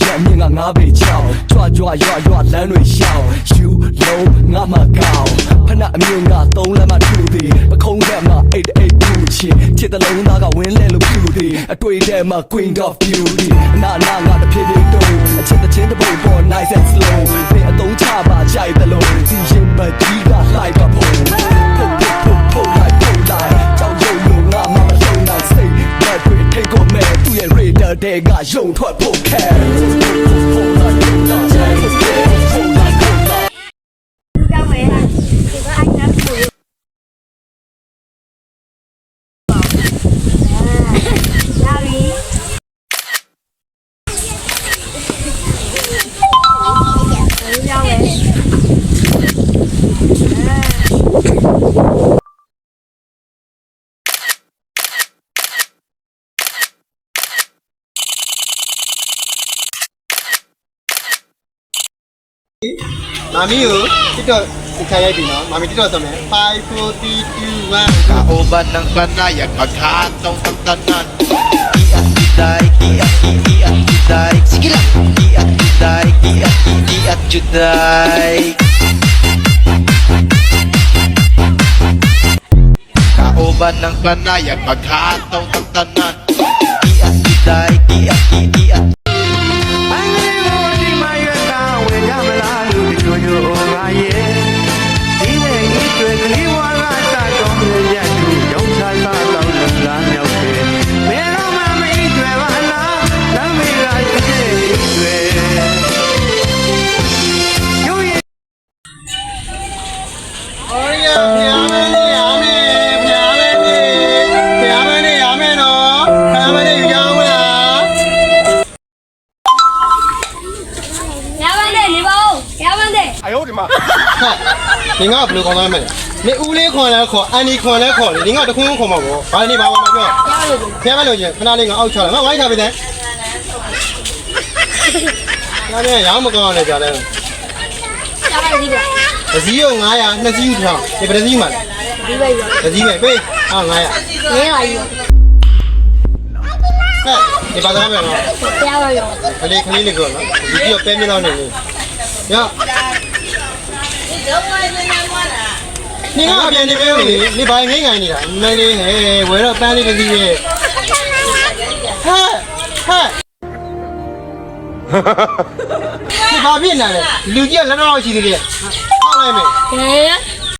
ရက်မြင့်ကငါးပေချောင်းကြွကြွရွလမ်းတွေရှောင်းယူလုံးငါမကောင်းဖနအမြင့်ကသုံးလမ်းမထူသည်ပခုံးဆက်မှာအိတ်ထူချင်ချစ်တလုံးသားကဝင်းလဲလို့ဖြူသည်အတွေ့ထဲမှာ Queen of Beauty အနာငါတဖြည်းဖြည်းတုံးအချစ်တချင်းတပုတ်ပေါ် nice and slow ပင်အသုံးချပါကြိုက်သလုံးဒီရင်မကြီးကလှိုက်ပါဖို့ဖို့လိုက်ကြောင်ရုံလို့ငါမလုံနိုင်စိတ်လက်တွေထိတ်ကုန်မဲ့သူ့ရဲ့ radar တဲ့ကယုံထွက်ဖို့ခဲမာမီကိုတစ်တော့ထိုင်ရိုက်ပြီနော်မာမီတစ်တော့ဆိုမယ်5 4 3 2 1 Kauban ng banayag maghatong tagtanan Iat juday Sige lang Iat juday Kauban ng banayag maghatong tagtanan Iat juday你我不能讲他们，你屋里看来看，安尼看来看的，你我都看看嘛不？反正你把我那个，千万留意，看哪里我熬出来，我一下不得。那边养不高那家的。这是有俺呀，那是有条，你不得是有嘛？这是有对，啊俺呀。哎，你把它买了？看你那个了，你只要100米了呢，呀。你那边那边你把人家你了，那里哎，为了办理这些，嗨，你把别拿来，留下来多少钱的？好来没？